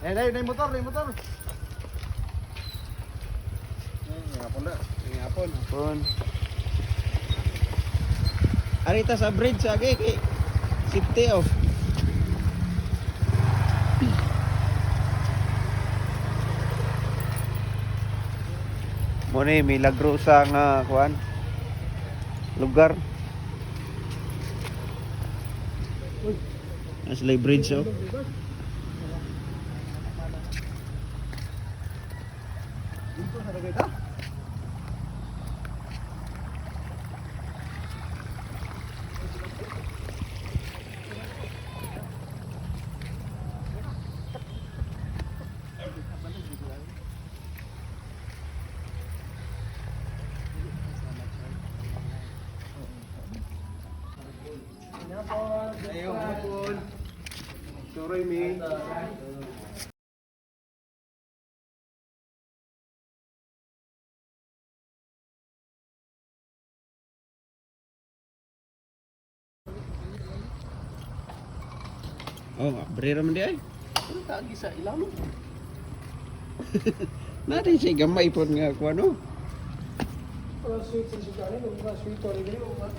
Na motor, na motor. Ngapon na. Ngapon. Ngapon. Arita sa bridge agi kay safety off. Muna milagro sa nga kuan lugar. Nasa bridge oh. Ayaw hapon. Sorry me. Oh, abrera man di ay. Ano tagi sa ilalo? Natin siya gamay po nga kuan no. Para sweet sa sugani, para sweet to rin o ba?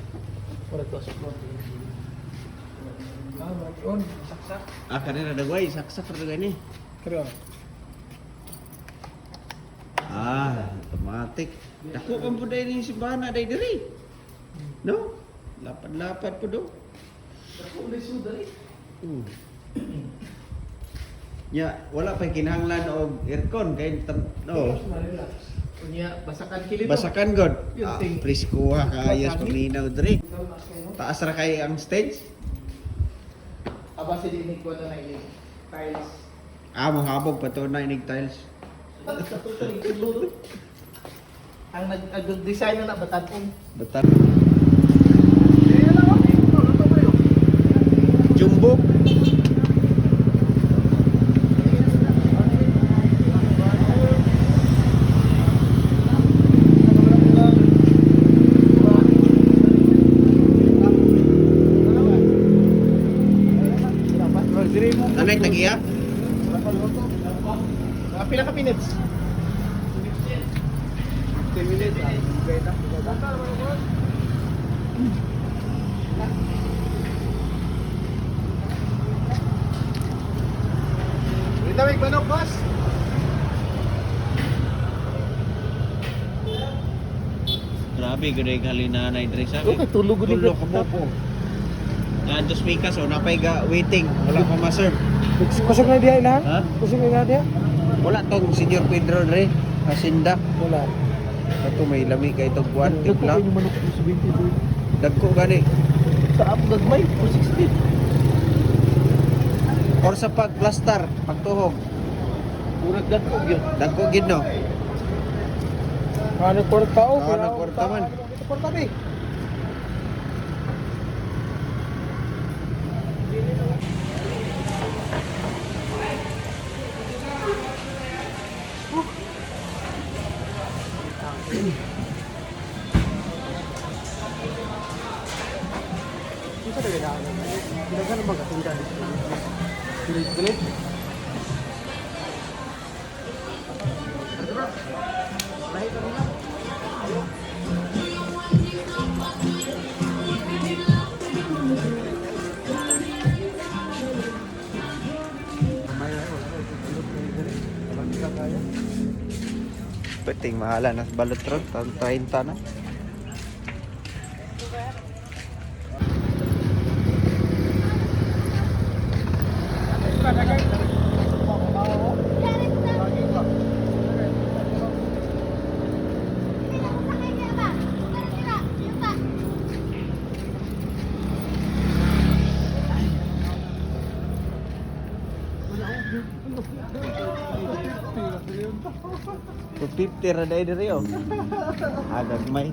Para to sa plot. On, saksak. Ah, kanina dagway saksak ra gani. Kaya. Ah, automatic. Dako man pud ni simbahan day diri. No? Lapad-lapad po do. Dako ulit sudari. Ya, wala pa kinahanglan og aircon kay no. Kunya basakan kilid. Basakan god. Yung Ah, thing. preskuha kaayos paglinaw diri. Taas ra kay ang stage. Aba si dinig ko na ini. Tiles. Ah, mahabog pa to na inig tiles. Ang nag-design na batan Betan. Jumbo. Anay tagiya? Pila ka minutes? 10 minutes. Ito may manok, boss. Grabe gede kalinanay diri sa. Okay, tulog ni Tulog ka mo po. Yan to speak so napay ga waiting, wala pa ma-serve. Kusog na diya na? Ha? Kusog na diya? Wala tong Senior Pedro dre, asinda. Wala. Ato may lami kay tong kuan tipla. Yung manok sa 20. Dagko gani. Sa app gagmay, 260. Or sa pagplaster, pagtuhog. Murag dagko yun. Dagko gid no. Ano kwarta o? Ano kwarta man? Kwarta ni. Isa na ganda. Kinagan naman katinda dito. Pilit-pilit. Peting mahala na sa balot ron, 30 na. So 50 ra dai diri oh. Agag may.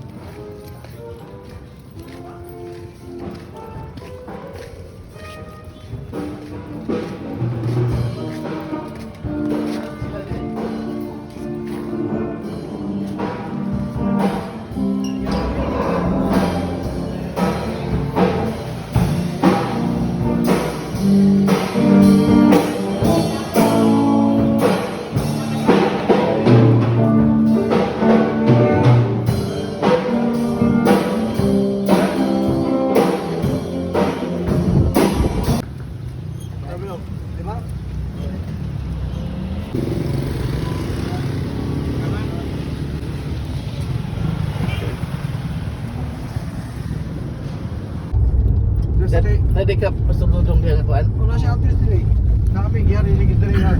Nadi ka pasugudong diya kuan. Wala siya artist diri. Nakapig yari ligid diri ha.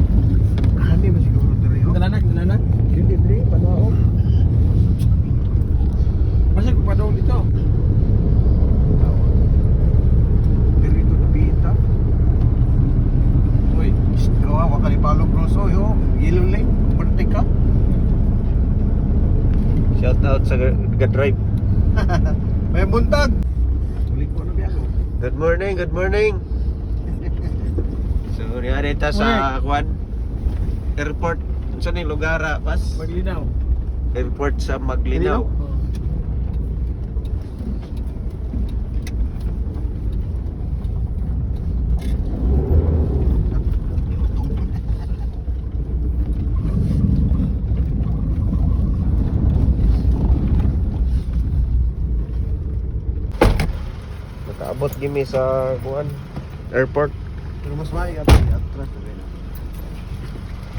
Hindi ba siguro diri ho? Dalanak. Hindi diri panao. Basta ko pa daw dito. Diri to nabita. Uy, gawa wa kali palo grosso yo. Yellow lane, bertika. Shout out sa drive. May buntag. Uli ko na biyago. Good morning, good morning. So, niyari ta sa kuan airport. Saan yung lugar pas? Maglinaw. Airport sa Maglinaw. Nakaabot gimi sa kuan airport. Pero mas maayos ato atras na rin.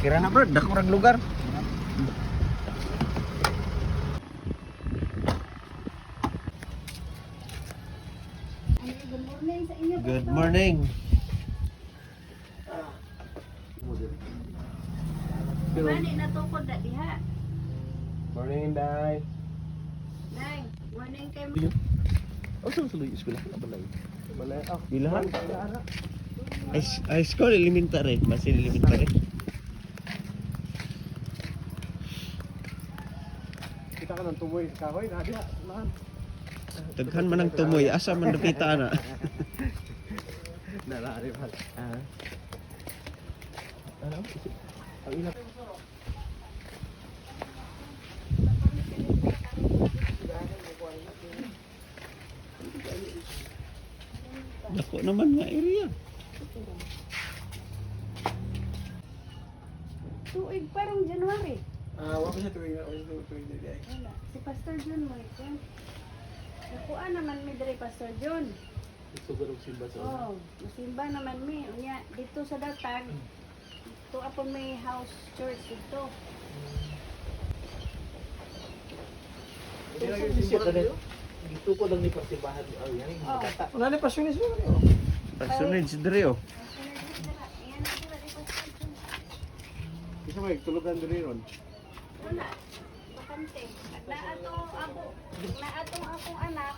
Kira na bro, dako rag lugar. Good morning sa inyo. Good morning. Mani natukod na diha. Morning, Day. Nay, morning kay Asa sa luis pila? Balay. Balay. Ah, Bilahan? Ay school elementary, mas elementary. kita ka ng tumoy sa kahoy. Nadiha, lahat. Daghan man ang tumoy, asa man napita na. Nalari pa. Ano? Ang ina. Dako naman nga area. tuig parang January. Wala siya tuwing day. Wala. Si Pastor John mo ito. Nakuha naman mi diri Pastor John. Sugurog simba sa. Oh, masimba naman mi. Unya dito sa Datag. Ito apon may house church dito. Hindi na yung simba dito. Dito ko lang ni pasibahan ang yan. Oh. Bata. Wala na pasunis mo. Pagsunod si Dre oh. Ayan na sila dito Pastor John. Isa may tulugan diri ron. Wala. Bakante. Naato ako. Naatong akong anak.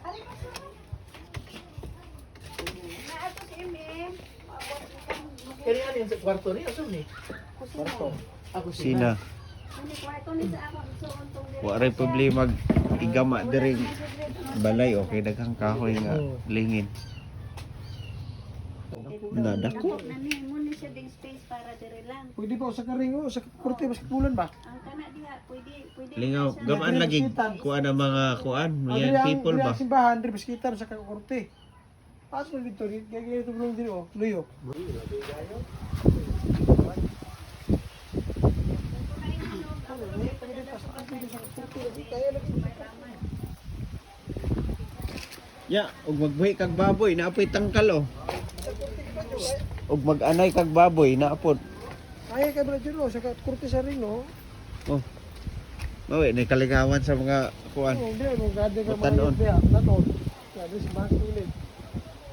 Ari pa siya. Naato si Emem. Kaya ano yan sa kwarto niya? Asa ni? Kusina. Ako Sina. Hindi kwarto ni sa ako. So, untong diri. Wa ray problema igama diri balay okay daghang kahoy nga lingin. Na dako. Dako na ni. Muna siya ding space para diri lang. Pwede pa sa karingo, sa kurte mas kulan ba? Ang kana diha. Pwede. Lingaw, gamaan lagi kuan ang mga kuan, Diri yan ang- people diri ba? ang simbahan, diri baskitan sa kurte. Pas mo dito, gagawin ito bulong diri oh, luyo. Ya, ug magbuhi kag baboy, naapoy tangkal oh. Ug mag-anay kag baboy, naapod. Ay kay brother oh, sa kurte sa ring no. Oh. Mawi ni kaligawan sa mga kuan. Oh, diri mo gade ka Butanon. Nanon. Ya, diri sa bahas ulit.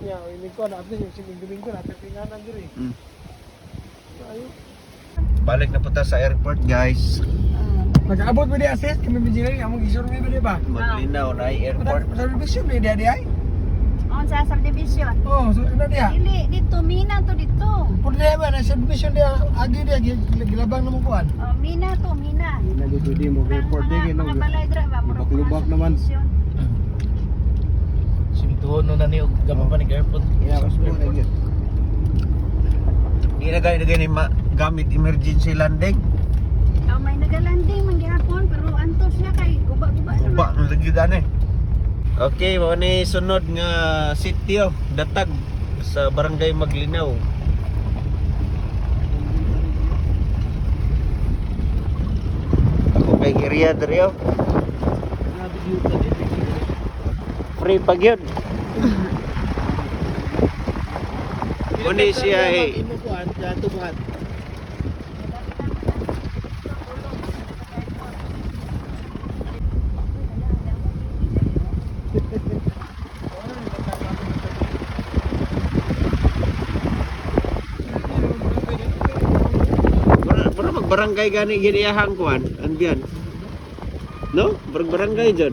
Ya, ini ko na atin yung siging ko natin pinganan diri. Mm. Ayo. Balik na punta sa airport, guys. Nag-abot mo di assess, kami engineering, among gisurvey ba di ba? Maglinaw na ay airport. Service yun, di ay? On sa subdivision. Oh, so ano diya? Dili dito mina to dito. Puro diya ba, na subdivision diya, agi diya, gilabang naman kuhan. Oh, mina to mina. Nagdudi mo, Mga balay dra ba murag Lubak-lubak naman. subdivision. Simituhon no na niyo gamang pa ni airport. Yeah, mas mo na yun. Di na gaya ni gamit emergency landing. Oh, may nagalanding man gihapon pero antos siya kay guba-guba Uba naman. na lagi gani. Okay, mo ni sunod nga sitio, Datag sa barangay Maglinaw. Ako kay area diri oh. Free pag yun. Muni siya eh. Imukuan, tubuhan. barangay gani giniyahang kuan, andiyan. No? Barangay dyan.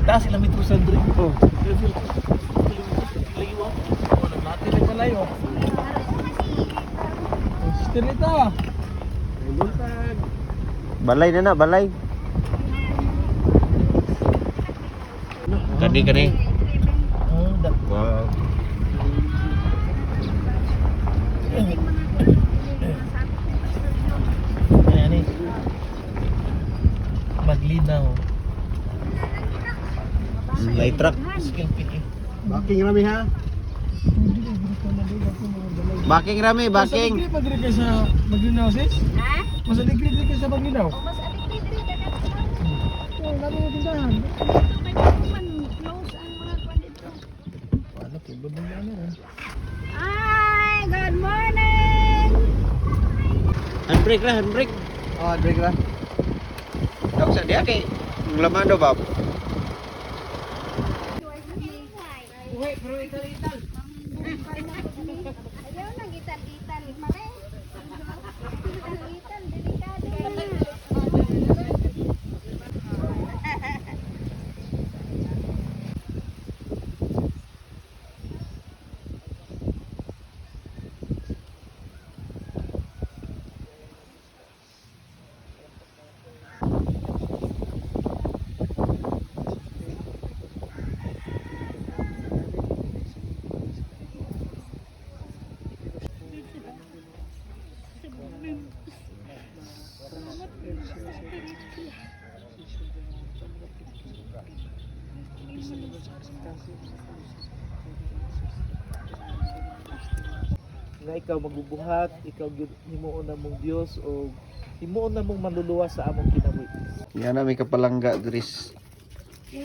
Taas sila metro sa Andre. Oh. Natin na kalayo. Stilita. Balay na, balay. Kani. Oh, dak. Wow. Ayan eh. Maglinaw. Light truck. Skill pick eh. Baking rami ha. Baking rami, baking. Magri ka sa Maglinaw sis? Ha? Mas aligri ka sa Maglinaw. O mas aligid diri ka na. Oh, namin yung tindahan. May man close ang mga kwan dito. Paano kay babang ano ron? Hi, good morning. Handbrake lah, handbrake. Oh, break ra. Tawag sa dia kay lamando ba? Ayaw na gitan-gitan mare. Gitan delikado na. Nga ikaw magbubuhat, ikaw himuon na mong Dios o himuon na mong manluluwa sa among kinabuhi. Yan na may kapalangga dris.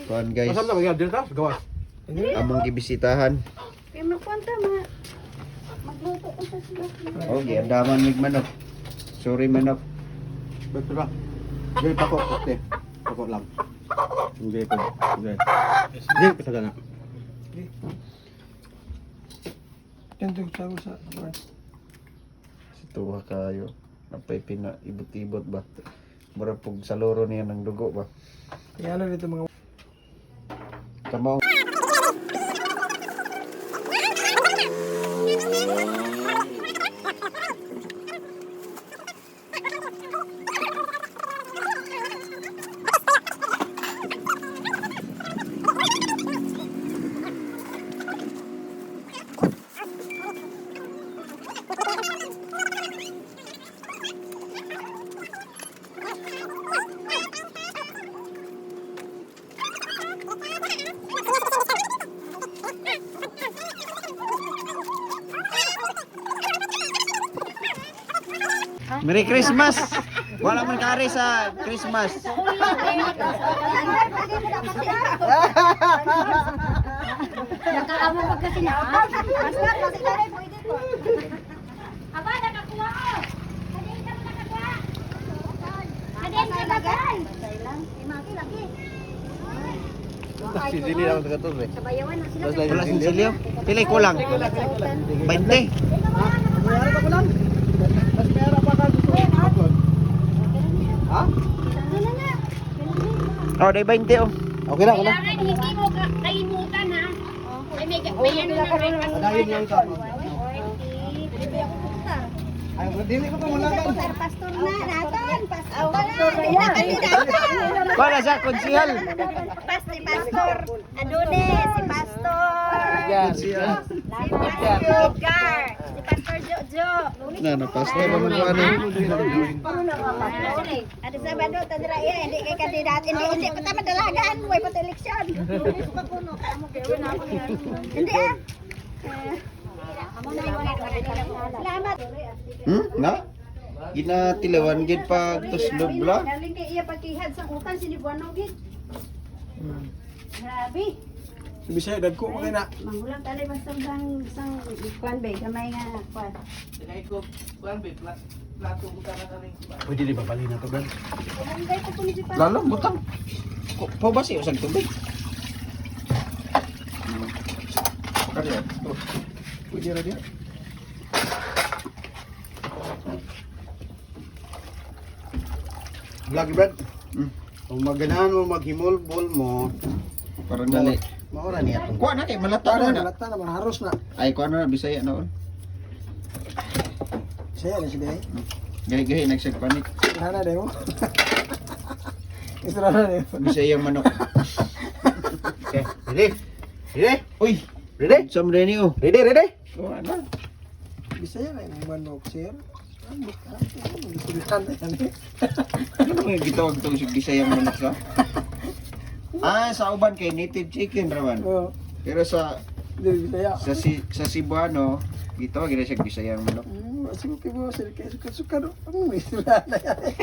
Kuan guys. Masam na magyad dito gawas. Among gibisitahan. Kaya magpunta magluto ko sa sila. Okay, andaman mig manok. Sorry manok. Betul ba? Jadi takut kote. Takut lang. Hindi ko. Hindi. Hindi kita gana. Tentang tahu sa Situwa kayo. Napay pina ibot-ibot ba? Mura pug sa loro niya ng dugo ba? Yan na dito mga Kamaw. Merry Christmas! Wala man kari sa Christmas. Nakaamo pag kasi na. Basta kasi kare pwede ko. Aba nakakuha ko. Kadin ka nakakuha. Kadin ka bagay. Lang, imaki lagi. Si Zili lang sa katos eh. Sabayawan na sila. Wala sin silyo. Pilay kulang. 20. Mayroon pa ko lang. Mas mayroon pa ka gusto. Upload. Ha? Ano na? Oh, day 20 oh. Okay na, wala. Kailangan hindi mo kalimutan ha. May ano na breakfast. Adayin lang ito. Ay, dili ko pa mulagan. Pastor na naton. Pastor na. Wala sa konsihal. Pastor Adone, si Pastor. yan. Si Pastor Gar. Si Pastor Jojo. Na napasta ba mo ano? Ada Sabado tadra iya hindi kay kandidat hindi pa ta madalagan way pa eleksyon. Hindi ah. Salamat. Na? Ginatilawan gid pag tuslog bla. Galing kay iya pagkihad sa utang sinibuano gid. Grabe. Bisaya dagko mo kay na. Mangulang tali basta sang kwan bay kamay nga kwan. Dili ko kuan be plato mo kana kani. Pwede di ba bali na to, Ben? Kung ko ni pa. Lalo butang. Pau ba siya usag tubig? Kaya. Pwede ra dia. Vlog Brad. Hmm. Kung maganahan mo maghimol-bol mo, Para dali. maura niya to. Kuha na kay malata Tara, na. malata naman haros na. Ay, kuha na Bisaya noon. Saya na siya. Gahi-gahi nagsagpanik. Nana demo. Isra na demo. Bisaya manok. Okay, ready? Ready? Uy, Ready? sam reni oh. Ready, ready? Kuha na. Bisaya na yung manok, sir. Ano ka? Magsulitan na yan eh. Ano mga gitawag itong Bisaya manok sa? Ah, sa uban kay native chicken raman. Oo. Pero sa Hindi, Bisaya. sa Cebuano, gitawag gina siya Bisaya manok. Masih ko mo, sir. Kaya suka-suka no. Ang may sila na yan eh.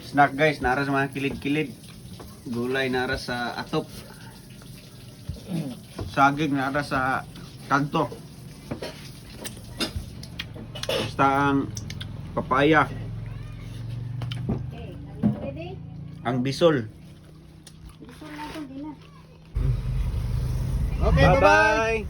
Snack guys, nara sa mga kilid-kilid. Gulay nara sa atop. Saging nara sa kanto. Basta ang papaya, Okay, are you ready? ang bisol. Gusto na itong dinner. Okay, bye-bye.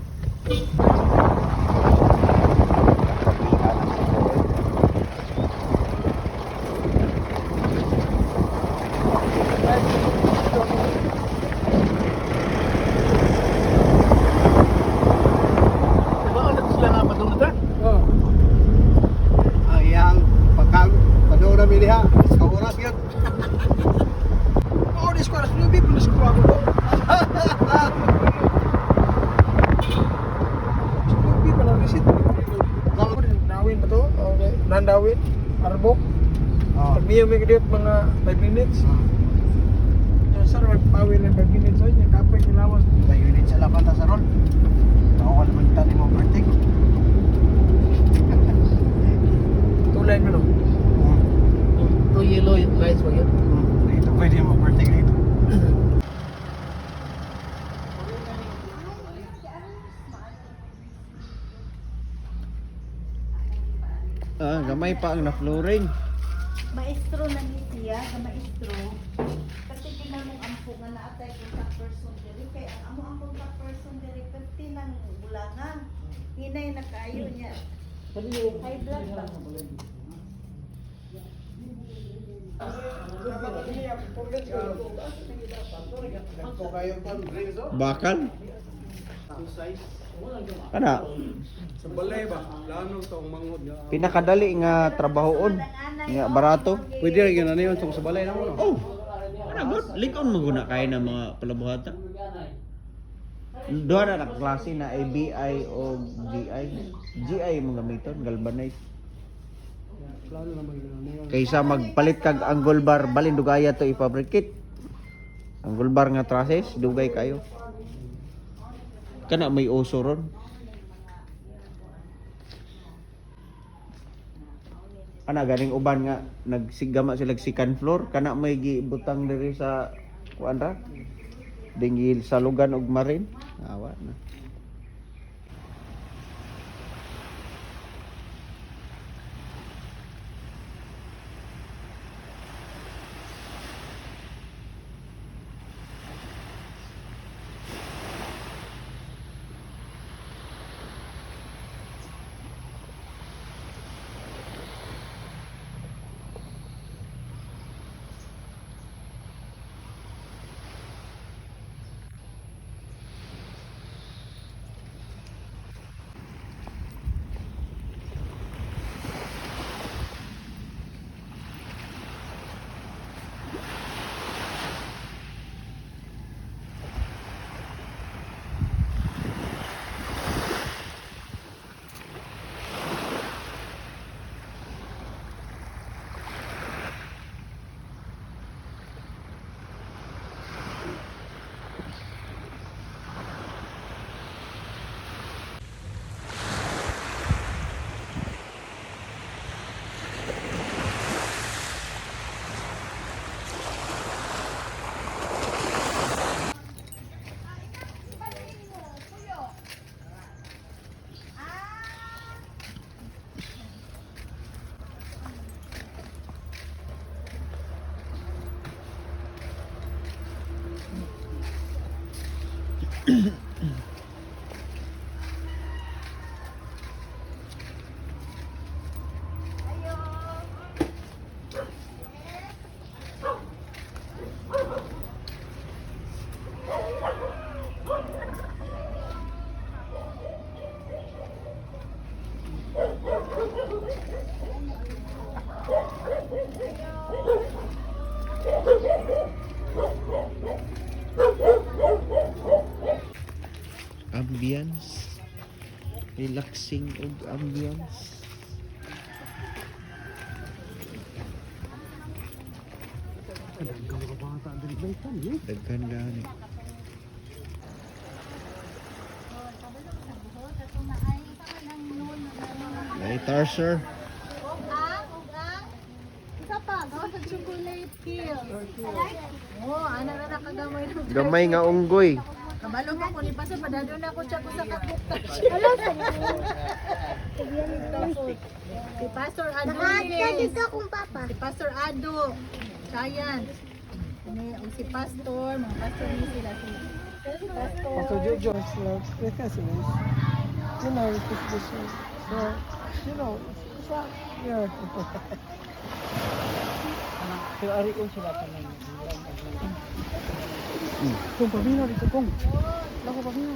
Oh. Ang iyang pagkang panahon na miliha. Sa oras yun. Oh, di squares. Lubi po na squares ako. Lubi pa na visit. Nawin ba to? Okay. Nandawin. Arbok. Pag niyo may kadit mga 5 minutes. Yung sir, magpawin ng 5 minutes. So, yung kapoy kilawas. 5 minutes sa laban ta sa ron. Ako ka naman tani mo overtake. Tulay mo no? Two yellow lines ba yun? Dito pwede mo overtake dito. Ah, gamay pa ang na-flooring. Maestro na ni siya, sa maestro. Kasi tinamong ampo nga naatay contact person diri kay ang amo ang contact person diri perti ng bulangan. Hinay na kayo niya. High blood ba? Bakal. Kana, Sa balay ba? Lanong tong mangod nga. pinakadali nga trabahoon. Nga barato. Pwede rin yun yun tong sa balay na mo no? Oh. Ano ba? Likon maguna kaya ng mga palabuhata. Doon na klase na ABI o GI. GI mo gamiton, galvanized. Plano naman yun. Kaysa magpalit kag angle bar, balin dugaya to ipabricate. Angle bar nga trusses, dugay kayo. Kana may uso ron. Ana ganing uban nga nagsigama sila second floor, kana may gibutang diri sa kuan ra. Dingil sa lugan og marin. Awa na. ambience. Relaxing og ambience. Daghan gani. Later, sir. Isa pa, gawa sa chocolate kill. Oh, ana na nakagamay ng Gamay nga unggoy. kabalo mo ko ni Pastor, padado na ako siya ko sa kakukta. Si Pastor Ado. dito kung papa. Si Pastor Ado. Sayan. Si Pastor, mga pastor ni sila. Si Pastor. Pastor Jojo is like, you know, it's this one. So, you know, it's like, yeah. Pero ari ko sila pa ng Kung pabino dito, kung. Ako pabino.